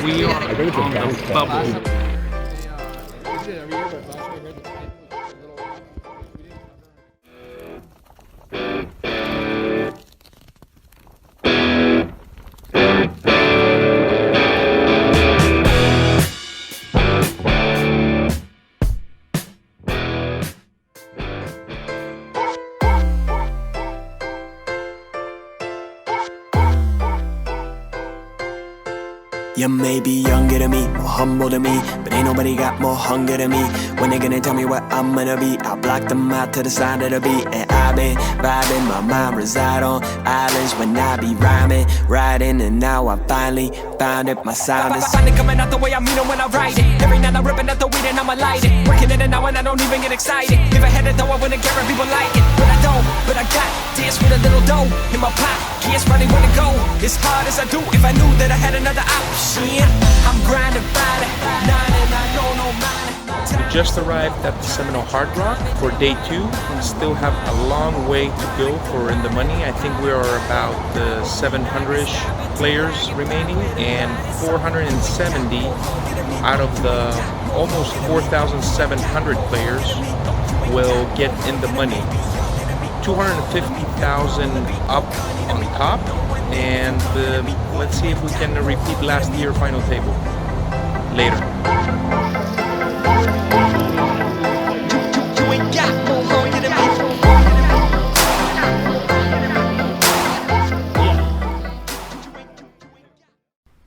We are on the bubble. You may be younger than me, more humble than me, but ain't nobody got more hunger than me. When they gonna tell me what I'm gonna be, I'll block them out to the side of the beat. And I've been vibing, my mind reside on islands when I be rhyming, riding, and now I finally found it, my silence. Finally coming out the way I mean it when I write it. Every night I'm ripping out the weed and I'ma light it. Working in and out and I don't even get excited. If I had it though I wouldn't care if people like it. But I don't, but I got this with a little dough in my pocket. It's running where to go, as hard as I do. If I knew that I had another option, I'm grinding, fighting, and I don't know mine. We just arrived at the Seminole Hard Rock for day 2. We still have a long way to go for In the Money. I think we are about 700-ish players remaining, and 470 out of the almost 4,700 players will get In the Money. 250,000 up on top, and let's see if we can repeat last year final table later.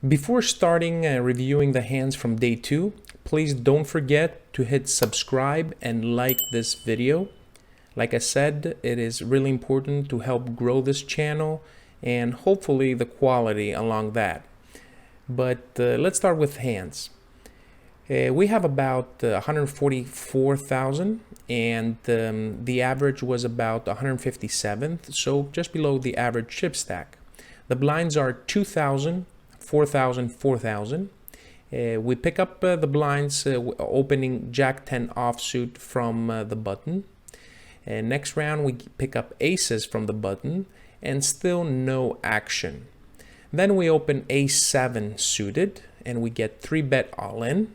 Before starting reviewing the hands from day 2, please don't forget to hit subscribe and like this video. Like I said, it is really important to help grow this channel and hopefully the quality along that. But let's start with hands. We have about 144,000, and the average was about 157th, so just below the average chip stack. The blinds are 2,000, 4,000, 4,000. We pick up the blinds opening Jack 10 offsuit from the button. Next round we pick up aces from the button and still no action. Then we open Ace-7 suited and we get 3-bet all in.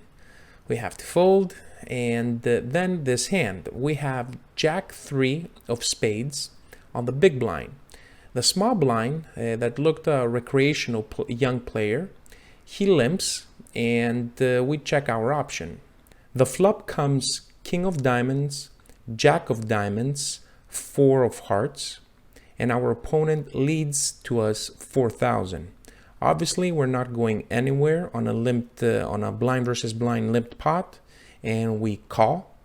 We have to fold, and then this hand we have Jack-3 of spades on the big blind. The small blind that looked a recreational young player, he limps, and we check our option. The flop comes King of Diamonds, Jack of Diamonds, 4 of Hearts, and our opponent leads to us 4,000. Obviously, we're not going anywhere on a limped, on a blind versus blind limped pot, and we call.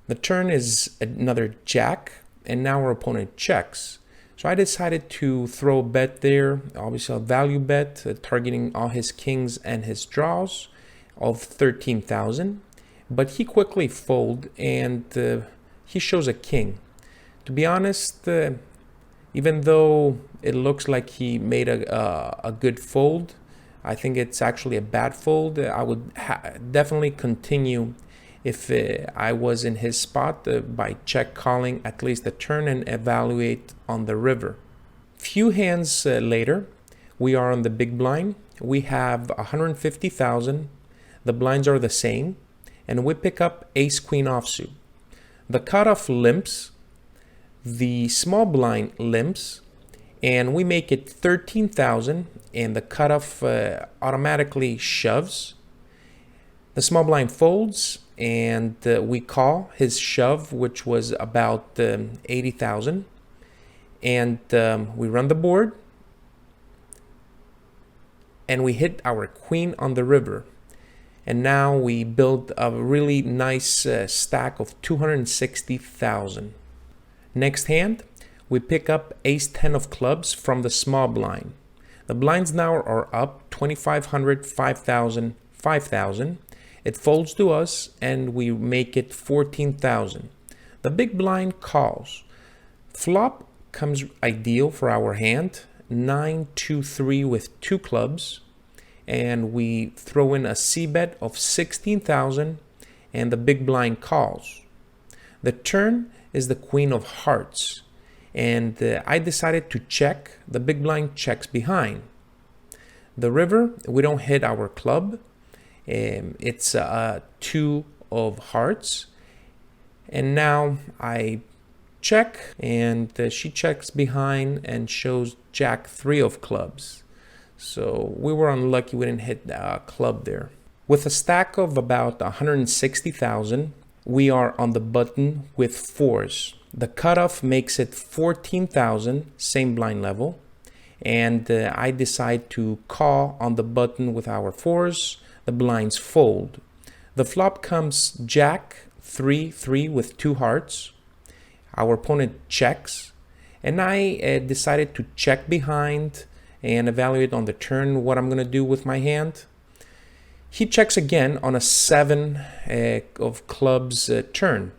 The turn is another Jack, and now our opponent checks. So I decided to throw a bet there, obviously a value bet, targeting all his kings and his draws of 13,000. But he quickly fold, and he shows a king. To be honest, even though it looks like he made a good fold, I think it's actually a bad fold. I would definitely continue if I was in his spot by check calling at least the turn and evaluate on the river. Few hands later, we are on the big blind. We have 150,000. The blinds are the same, and we pick up Ace-Queen offsuit. The cutoff limps, the small blind limps, and we make it 13,000, and the cutoff automatically shoves. The small blind folds, and we call his shove, which was about 80,000, and we run the board, and we hit our queen on the river. And now we build a really nice stack of 260,000. Next hand, we pick up Ace-10 of clubs from the small blind. The blinds now are up 2,500, 5,000, 5,000. It folds to us, and we make it 14,000. The big blind calls. Flop comes ideal for our hand, 9-2-3 with 2 clubs. And we throw in a c-bet of 16,000, and the big blind calls. The turn is the queen of hearts, and I decided to check. The big blind checks behind. The river, we don't hit our club. It's a 2 of hearts. And now I check, and she checks behind and shows Jack-3 of clubs. So we were unlucky we didn't hit a club there. With a stack of about 160,000, we are on the button with 4s. The cutoff makes it 14,000, same blind level. And I decide to call on the button with our 4s. The blinds fold. The flop comes Jack-3 with 2 hearts. Our opponent checks, and I decided to check behind and evaluate on the turn what I'm going to do with my hand. He checks again on a 7 of clubs turn.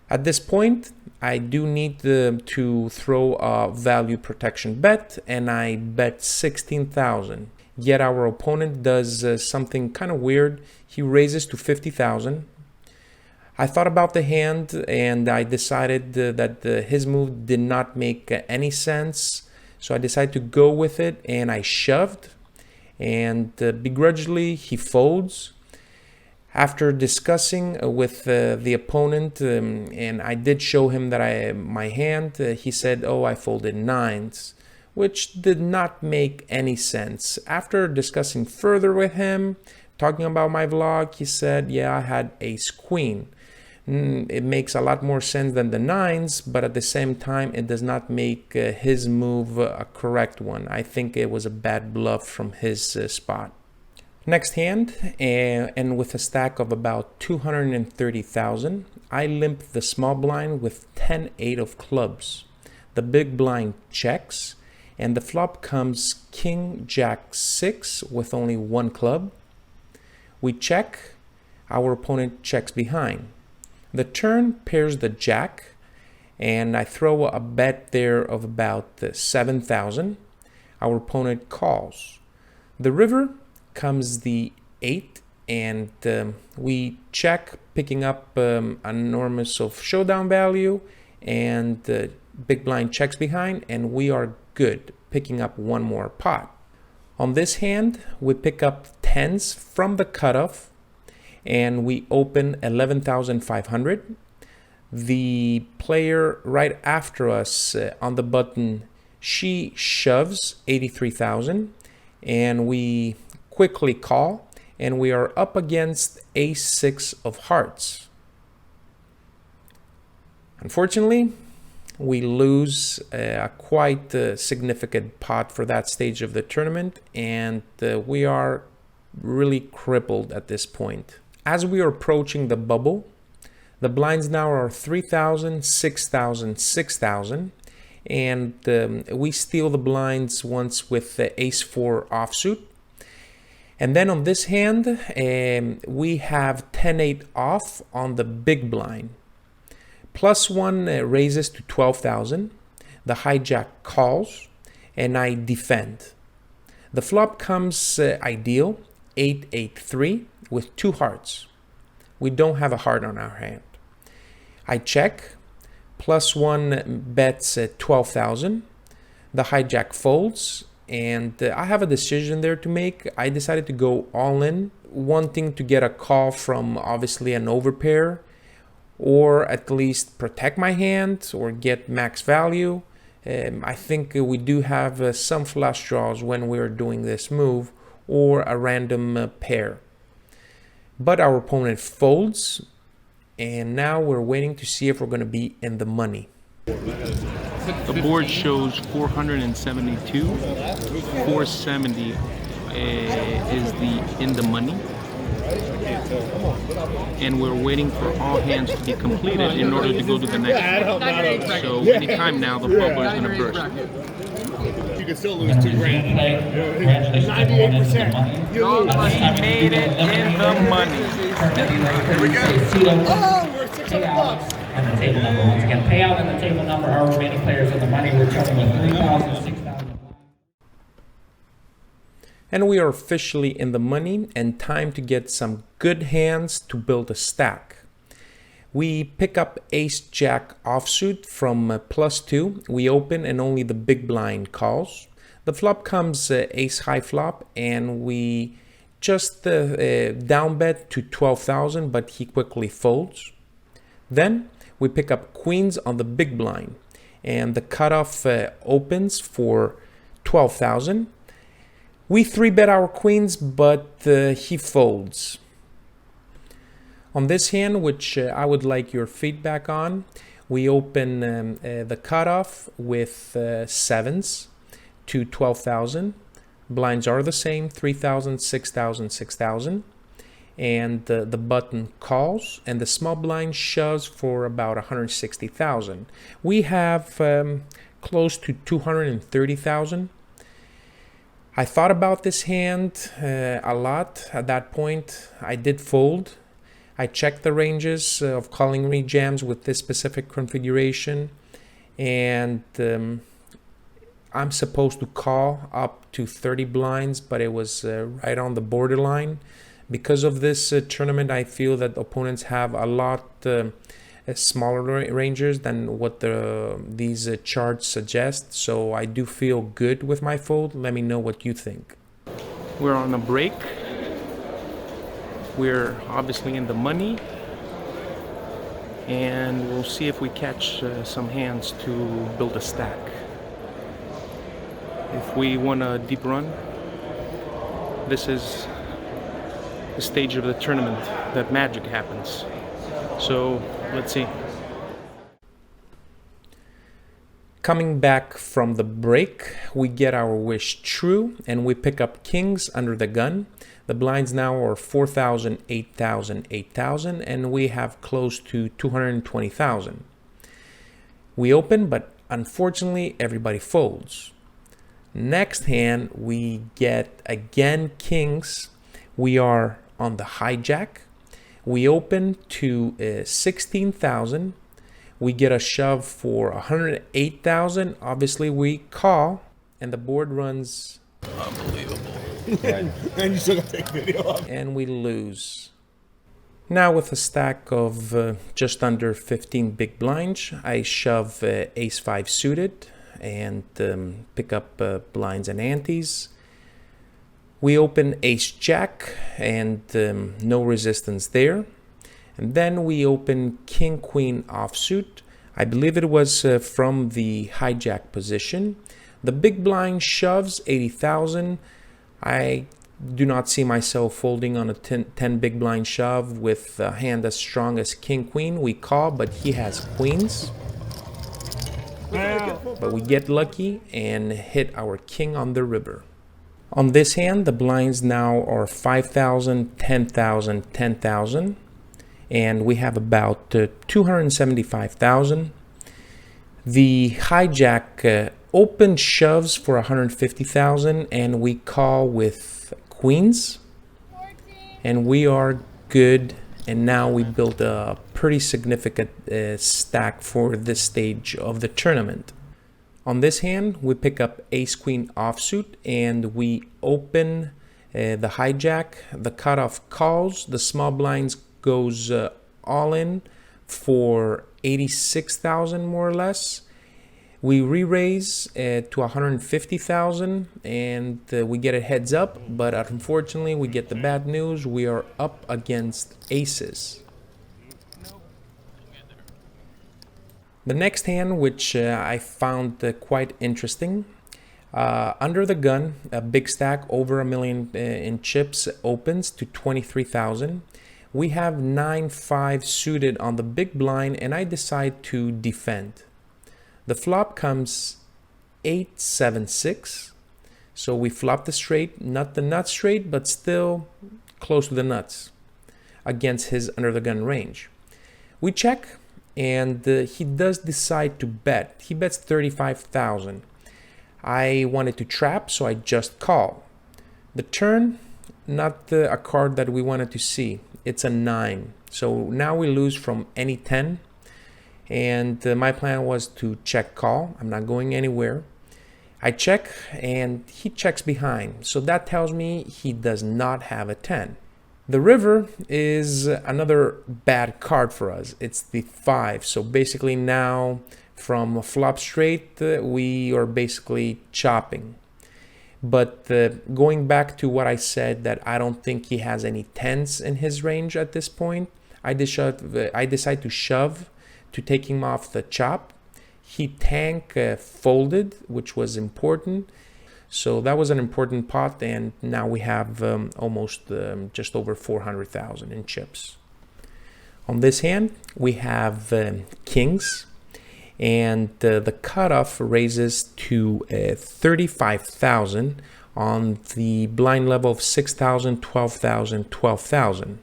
At this point, I do need to throw a value protection bet, and I bet 16,000. Yet our opponent does something kind of weird. He raises to 50,000. I thought about the hand, and I decided that his move did not make any sense. So I decided to go with it, and I shoved. And begrudgingly, he folds. After discussing with the opponent, and I did show him that my hand, he said, "Oh, I folded 9s," which did not make any sense. After discussing further with him, talking about my vlog, he said, "Yeah, I had ace-queen." It makes a lot more sense than the 9s, but at the same time, it does not make his move a correct one. I think it was a bad bluff from his spot. Next hand, and with a stack of about 230,000, I limp the small blind with 10-8 of clubs. The big blind checks, and the flop comes King-Jack-6 with only 1 club. We check, our opponent checks behind. The turn pairs the jack, and I throw a bet there of about 7,000. Our opponent calls. The river comes the 8, and we check, picking up an enormous of showdown value, and big blind checks behind, and we are good, picking up 1 more pot. On this hand, we pick up 10s from the cutoff, and we open 11,500. The player right after us on the button, she shoves 83,000, and we quickly call, and we are up against ace-6 of hearts. Unfortunately, we lose a quite significant pot for that stage of the tournament, and we are really crippled at this point. As we are approaching the bubble, the blinds now are 3,000, 6,000, 6,000, and we steal the blinds once with the ace-4 offsuit. And then on this hand, we have 10-8 off on the big blind. +1 raises to 12,000. The hijack calls, and I defend. The flop comes ideal, 8-8-3 with 2 hearts. We don't have a heart on our hand. I check, +1 bets 12,000. The hijack folds, and I have a decision there to make. I decided to go all in, wanting to get a call from obviously an overpair, or at least protect my hand or get max value. I think we do have some flush draws when we're doing this move, or a random pair. But our opponent folds, and now we're waiting to see if we're going to be in the money. The board shows 472. 470 is in the money. And we're waiting for all hands to be completed in order to go to the next one. So anytime now, the bubble is going to burst. You can still lose $2 grand. 98%. Nobody made it in the money. Here we go. Oh, we're $600. And the table number, once again, payout and the table number, our remaining players in the money, we're showing with 3,000, 6,000. And we are officially in the money, and time to get some good hands to build a stack. We pick up ace-jack offsuit from +2. We open, and only the big blind calls. The flop comes ace high flop, and we just down bet to 12,000, but he quickly folds. Then we pick up queens on the big blind, and the cutoff opens for 12,000. We 3-bet our queens, but he folds. On this hand, which I would like your feedback on, we open the cutoff with 7s to 12,000. Blinds are the same, 3,000, 6,000, 6,000. And the button calls, and the small blind shoves for about 160,000. We have close to 230,000. I thought about this hand a lot at that point. I did fold. I checked the ranges of calling rejams with this specific configuration, and I'm supposed to call up to 30 blinds, but it was right on the borderline. Because of this tournament, I feel that opponents have a lot smaller ranges than what these charts suggest, so I do feel good with my fold. Let me know what you think. We're on a break. We're obviously in the money, and we'll see if we catch some hands to build a stack. If we want a deep run, this is the stage of the tournament that magic happens. So let's see. Coming back from the break, we get our wish true, and we pick up kings under the gun. The blinds now are 4,000, 8,000, 8,000, and we have close to 220,000. We open, but unfortunately everybody folds. Next hand, we get again kings. We are on the hijack. We open to 16,000. We get a shove for 108,000. Obviously we call, and the board runs unbelievable. And you still gotta take video of it. And we lose. Now with a stack of just under 15 big blinds, I shove ace-5 suited and pick up blinds and antes. We open ace-jack and no resistance there. And then we open king-queen offsuit. I believe it was from the hijack position. The big blind shoves 80,000. I do not see myself folding on a 10 big blind shove with a hand as strong as king-queen. We call, but he has queens. But we get lucky and hit our king on the river. On this hand, the blinds now are 5,000, 10,000, 10,000. And we have about 275,000. The hijack open shoves for 150,000, and we call with queens. And we are good, and now we built a pretty significant stack for this stage of the tournament. On this hand, we pick up ace-queen offsuit, and we open the hijack. The cutoff calls. The small blinds goes all in for 86,000 more or less. We re-raise to 150,000, and we get a heads up, but unfortunately we get the bad news. We are up against aces. The next hand, which I found quite interesting, under the gun, a big stack over 1 million in chips opens to 23,000. We have 9-5 suited on the big blind, and I decide to defend. The flop comes 8-7-6, so we flop the straight, not the nut straight, but still close to the nuts against his under the gun range. We check, and he does decide to bet. He bets 35,000. I wanted to trap, so I just call. The turn, not a card that we wanted to see. It's a 9. So now we lose from any 10. And my plan was to check call. I'm not going anywhere. I check, and he checks behind. So that tells me he does not have a 10. The river is another bad card for us. It's the 5. So basically now from flop straight, we are basically chopping. But going back to what I said, that I don't think he has any tens in his range at this point, I decide to shove to take him off the chop. He tank folded, which was important. So that was an important pot, and now we have almost just over 400,000 in chips. On this hand, we have kings, and the cutoff raises to 35,000 on the blind level of 6,000, 12,000, 12,000.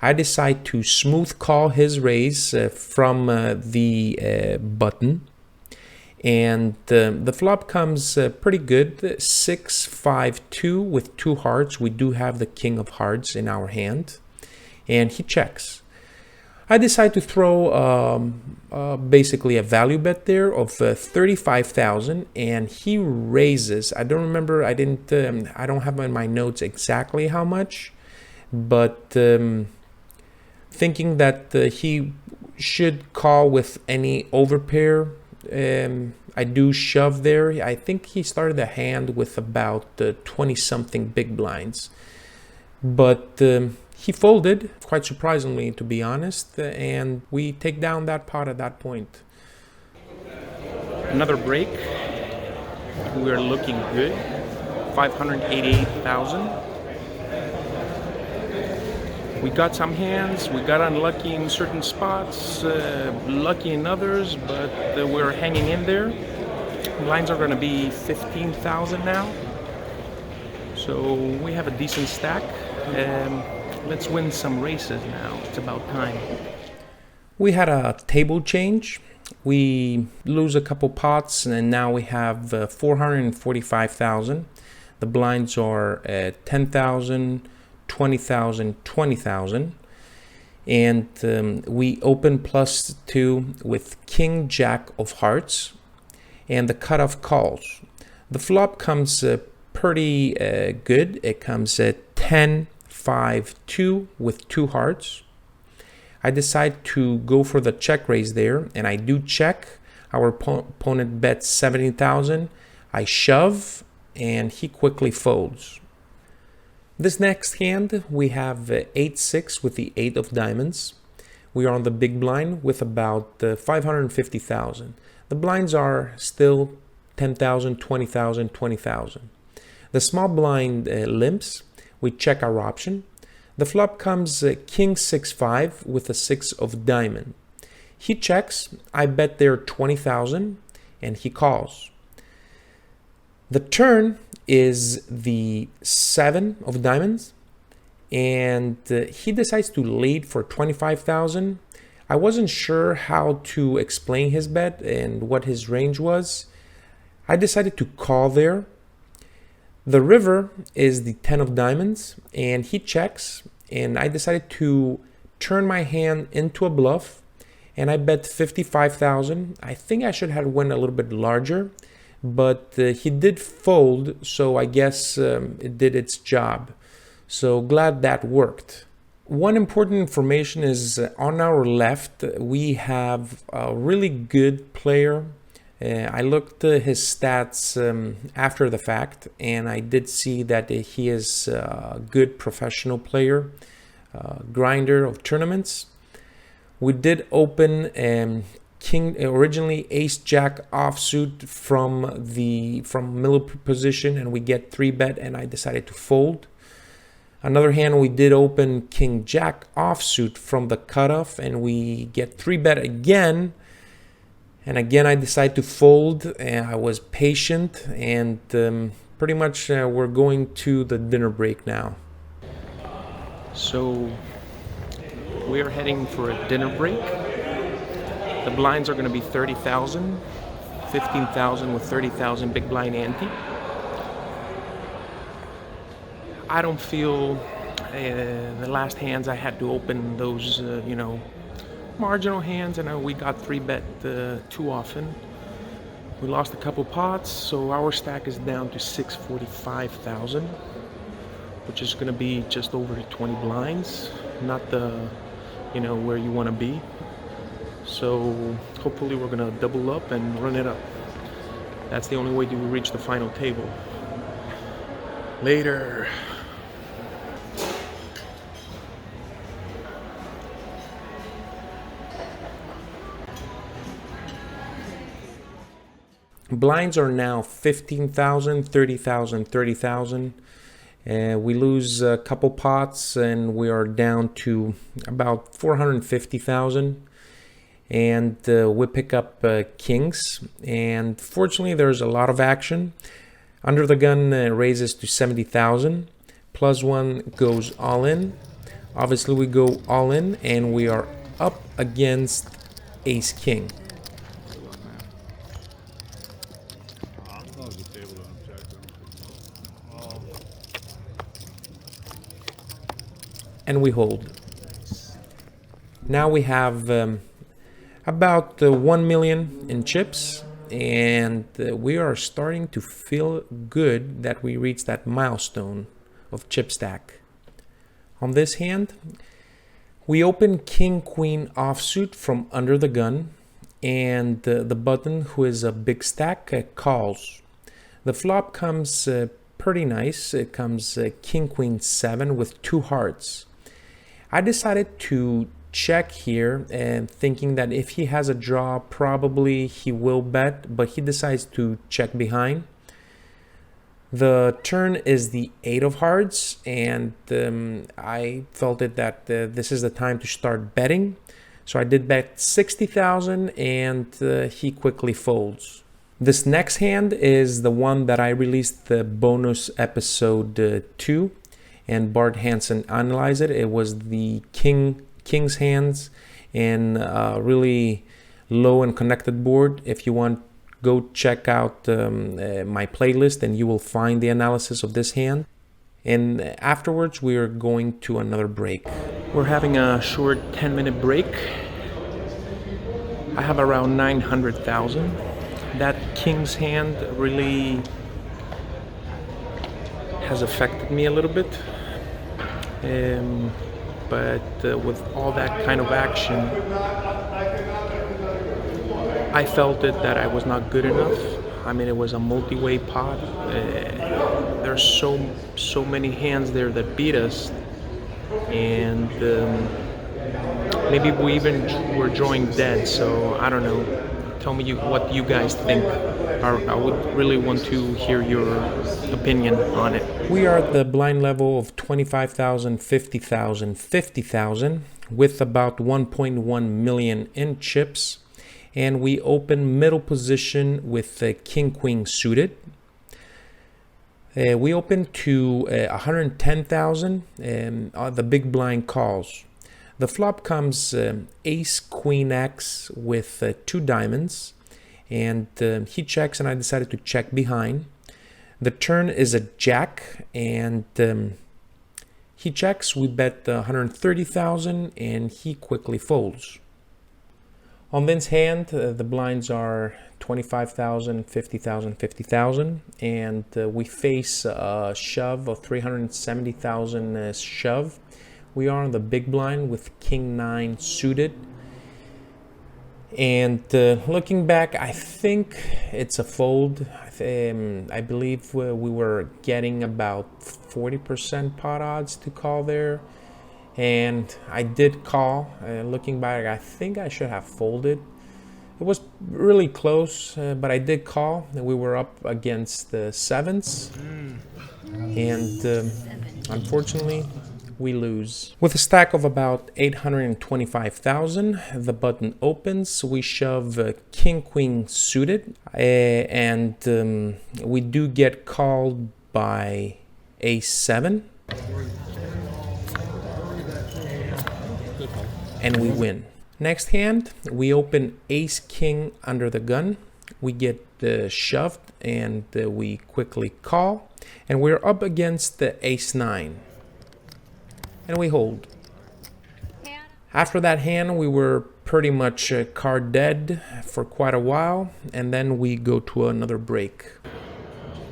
I decide to smooth call his raise from the button, and the flop comes pretty good, 6, 5, 2 with 2 hearts. We do have the king of hearts in our hand, and he checks. I decide to throw basically a value bet there of 35,000, and he raises. I don't remember. I don't have in my notes exactly how much, but thinking that he should call with any overpair. I do shove there. I think he started the hand with about 20-something big blinds, but he folded, quite surprisingly, to be honest, and we take down that pot at that point. Another break. We're looking good. 588,000. We got some hands. We got unlucky in certain spots, lucky in others, but we're hanging in there. Blinds are going to be 15,000 now. So we have a decent stack. Let's win some races now. It's about time. We had a table change. We lose a couple pots, and now we have 445,000. The blinds are 10,000, 20,000, 20,000. And we open +2 with King Jack of Hearts, and the cutoff calls. The flop comes pretty good. It comes at 10, 5, 2 with 2 hearts. I decide to go for the check raise there, and I do check. Our opponent bets 70,000. I shove, and he quickly folds. This next hand, we have 8-6 with the 8 of diamonds. We are on the big blind with about 550,000. The blinds are still 10,000, 20,000, 20,000. The small blind limps. We check our option. The flop comes King 6-5 with a 6 of diamond. He checks. I bet there 20,000, and he calls. The turn is the 7 of diamonds, and he decides to lead for 25,000. I wasn't sure how to explain his bet and what his range was. I decided to call there. The river is the 10 of diamonds, and he checks, and I decided to turn my hand into a bluff, and I bet 55,000. I think I should have went a little bit larger, but he did fold, so I guess it did its job. So glad that worked. One important information is on our left, we have a really good player. I looked his stats after the fact, and I did see that he is a good professional player, grinder of tournaments. We did open King, originally Ace Jack offsuit from middle position, and we get 3-bet, and I decided to fold. Another hand, we did open King Jack offsuit from the cutoff, and we get 3-bet again. And again, I decided to fold, and I was patient, and pretty much we're going to the dinner break now. So we are heading for a dinner break. The blinds are going to be 30,000, 15,000 with 30,000 big blind ante. I don't feel the last hands I had to open those, marginal hands, and we got 3-bet too often. We lost a couple pots, so our stack is down to 645,000, which is going to be just over 20 blinds, not the, where you want to be. So hopefully we're going to double up and run it up. That's the only way to reach the final table. Later. Blinds are now 15,000, 30,000, 30,000. We lose a couple pots and we are down to about 450,000. And we pick up kings. And fortunately, there's a lot of action. Under the gun raises to 70,000. Plus one goes all in. Obviously, we go all in and we are up against ace king. And we hold. Now we have about 1 million in chips, and we are starting to feel good that we reached that milestone of chip stack. On this hand, we open king queen offsuit from under the gun, and the button, who is a big stack, calls. The flop comes pretty nice. It comes king queen 7 with 2 hearts. I decided to check here and thinking that if he has a draw, probably he will bet, but he decides to check behind. The turn is the 8 of hearts, and I felt it that this is the time to start betting. So I did bet 60,000 and he quickly folds. This next hand is the one that I released the bonus episode 2. And Bart Hansen analyzed it. It was the king's hands and really low and connected board. If you want, go check out my playlist and you will find the analysis of this hand. And afterwards, we are going to another break. We're having a short 10-minute break. I have around 900,000. That king's hand really has affected me a little bit. But with all that kind of action, I felt it that I was not good enough. I mean, it was a multi-way pot. There's so many hands there that beat us, and maybe we even were drawing dead. So I don't know. Tell me what you guys think. I would really want to hear your opinion on it. We are at the blind level of 25,000, 50,000, 50,000 with about 1.1 million in chips. And we open middle position with the king queen suited. We open to 110,000 and the big blind calls. The flop comes ace queen X with 2 diamonds, and he checks and I decided to check behind. The turn is a jack, and he checks. We bet 130,000 and he quickly folds. On this hand, the blinds are 25,000, 50,000, 50,000, and we face a shove of 370,000 shove. We are on the big blind with king 9 suited. And looking back, I think it's a fold. I believe we were getting about 40% pot odds to call there. And I did call. Looking back, I think I should have folded. It was really close, but I did call. We were up against the 7s. And unfortunately, we lose. With a stack of about 825,000, the button opens. We shove king queen suited, and we do get called by ace 7, and we win. Next hand, we open ace king under the gun. We get shoved and we quickly call, and we're up against the ace 9. And we hold. After that hand, we were pretty much card dead for quite a while, and then we go to another break.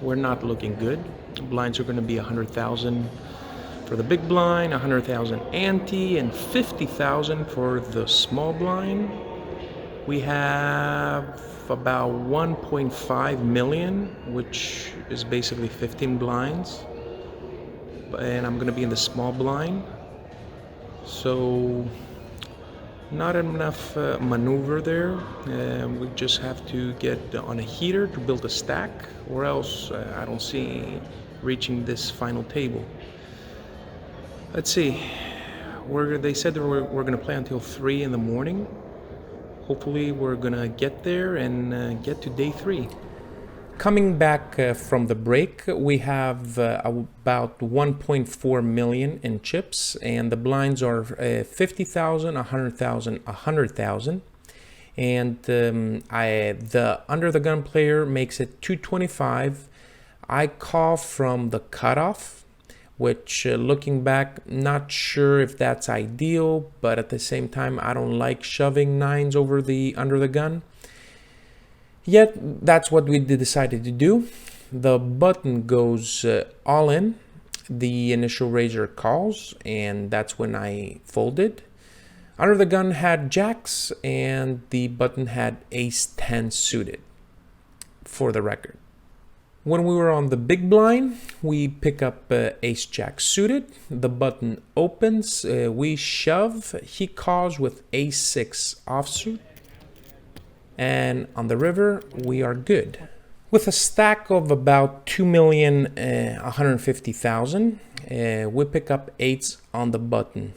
We're not looking good. Blinds are going to be 100,000 for the big blind, 100,000 ante, and 50,000 for the small blind. We have about 1.5 million, which is basically 15 blinds. and I'm gonna be in the small blind. So not enough maneuver there. We just have to get on a heater to build a stack, or else I don't see reaching this final table. Let's see. They said that we're gonna play until 3 in the morning. Hopefully we're gonna get there and get to day 3. Coming back from the break, we have about 1.4 million in chips, and the blinds are 50,000, 100,000, 100,000. And the under the gun player makes it 225. I call from the cutoff, which looking back, not sure if that's ideal, but at the same time, I don't like shoving 9s over the under the gun. Yet that's what we decided to do. The button goes all in. The initial raiser calls, and that's when I folded. Under the gun had jacks, and the button had ace-10 suited, for the record. When we were on the big blind, we pick up ace-jack suited. The button opens, we shove. He calls with ace-6 offsuit. And on the river, we are good. With a stack of about 2,150,000, we pick up 8s on the button.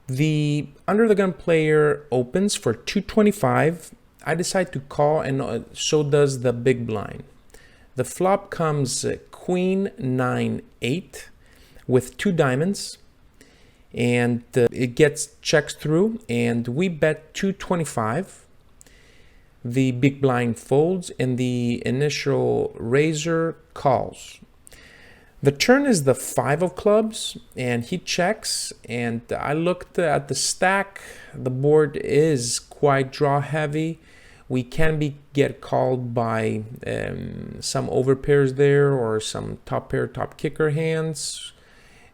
The under the gun player opens for 225. I decide to call, and so does the big blind. The flop comes queen 9-8 with 2 diamonds, and it gets checked through, and we bet 225. The big blind folds, and the initial raiser calls. The turn is the 5 of clubs, and he checks, and I looked at the stack. The board is quite draw heavy. We can get called by some overpairs there, or some top pair, top kicker hands.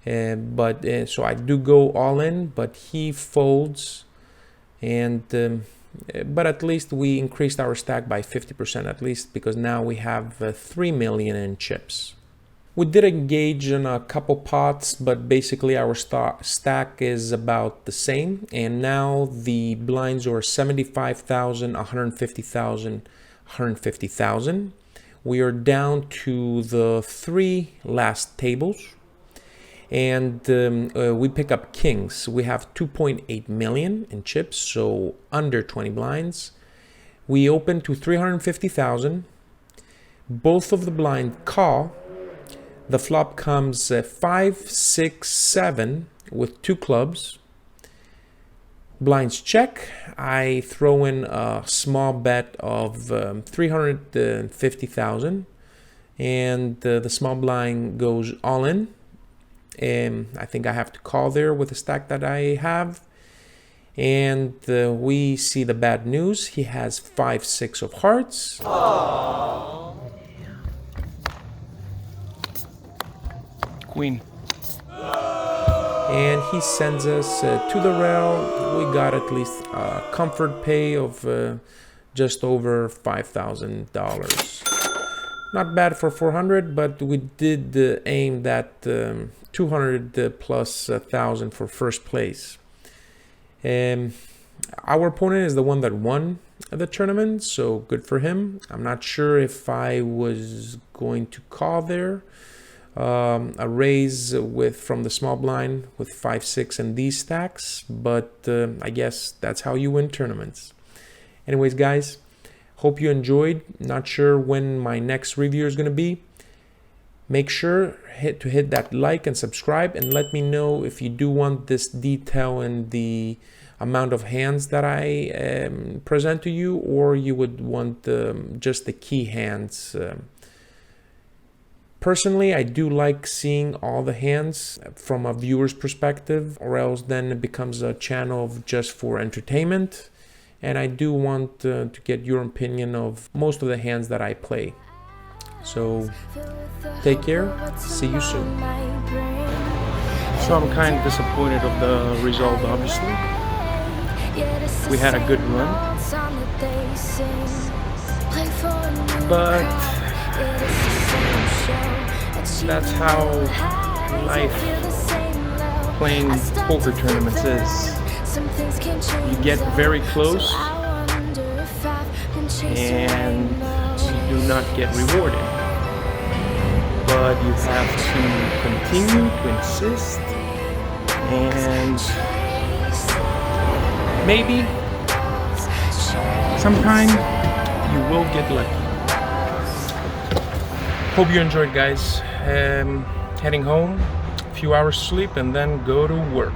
So I do go all in, but he folds, and but at least we increased our stack by 50% at least, because now we have 3 million in chips. We did engage in a couple pots, but basically our stack is about the same. And now the blinds are 75,000, 150,000, 150,000. We are down to the 3 last tables. And we pick up kings. We have 2.8 million in chips, so under 20 blinds. We open to 350,000. Both of the blind call. The flop comes 5, 6, 7 with 2 clubs. Blinds check. I throw in a small bet of 350,000, and the small blind goes all in. I think I have to call there with the stack that I have. And we see the bad news. He has 5, 6 of hearts. Aww. Queen. And he sends us to the rail. We got at least a comfort pay of just over $5,000. Not bad for 400, but we did aim that 200 plus 1,000 for first place. Our opponent is the one that won the tournament, so good for him. I'm not sure if I was going to call there. A raise from the small blind with 5, 6 and these stacks, but I guess that's how you win tournaments. Anyways, guys, hope you enjoyed. Not sure when my next review is going to be. Make sure to hit that like and subscribe, and let me know if you do want this detail in the amount of hands that I present to you, or you would want just the key hands. Personally, I do like seeing all the hands from a viewer's perspective, or else then it becomes a channel just for entertainment. And I do want to get your opinion of most of the hands that I play. So take care, see you soon. So I'm kind of disappointed of the result, obviously. We had a good run, but that's how life playing poker tournaments is. You get very close and you do not get rewarded. But you have to continue to insist, and maybe sometime you will get lucky. Hope you enjoyed, guys. Heading home, a few hours sleep, and then go to work.